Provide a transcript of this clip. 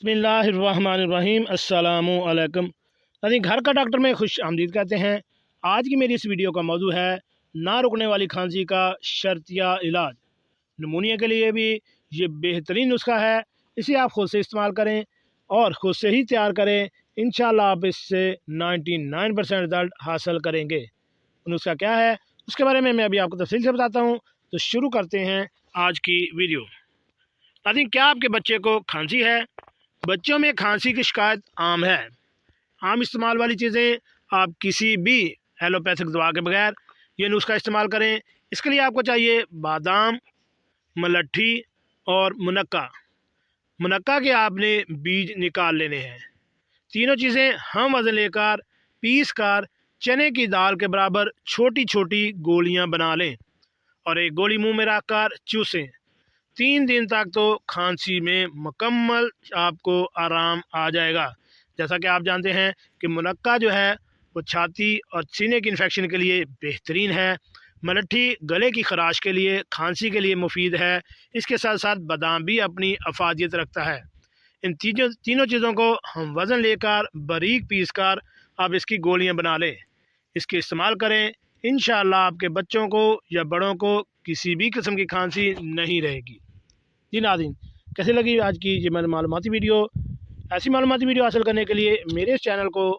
बिस्मिल्लाहिर्रहमानिर्रहीम अस्सलामु अलैकुम। घर का डॉक्टर में खुश आमदीद कहते हैं। आज की मेरी इस वीडियो का मौजू है ना रुकने वाली खांसी का शर्तिया इलाज। नमूनिया के लिए भी ये बेहतरीन नुस्खा है। इसे आप खुद से इस्तेमाल करें और ख़ुद से ही तैयार करें। इंशाल्लाह आप इससे 99% रिज़ल्ट हासिल करेंगे। नुस्खा क्या है उसके बारे में मैं अभी आपको तफसील से बताता हूँ। तो शुरू करते हैं आज की वीडियो। नाज़रीन, क्या आपके बच्चे को खांसी है? बच्चों में खांसी की शिकायत आम है। आम इस्तेमाल वाली चीज़ें आप किसी भी एलोपैथिक दवा के बगैर ये नुस्खा इस्तेमाल करें। इसके लिए आपको चाहिए बादाम, मलट्ठी और मुनक्का। मुनक्का के आपने बीज निकाल लेने हैं। तीनों चीज़ें हम वज़न लेकर पीस कर चने की दाल के बराबर छोटी छोटी गोलियां बना लें और एक गोली मुंह में रखकर चूसें। 3 दिन तक तो खांसी में मुकम्मल आपको आराम आ जाएगा। जैसा कि आप जानते हैं कि मुनक्का जो है वो छाती और सीने की इन्फेक्शन के लिए बेहतरीन है। मलट्ठी गले की खराश के लिए, खांसी के लिए मुफीद है। इसके साथ साथ बादाम भी अपनी अफादियत रखता है। इन तीनों चीज़ों को हम वज़न लेकर बारीक पीस कर आप इसकी गोलियां बना लें। इसके इस्तेमाल करें। इंशाअल्लाह आपके बच्चों को या बड़ों को किसी भी किस्म की खांसी नहीं रहेगी। जी नाज़रीन, कैसे लगी आज की ये मालूमाती वीडियो? ऐसी मालूमाती वीडियो हासिल करने के लिए मेरे इस चैनल को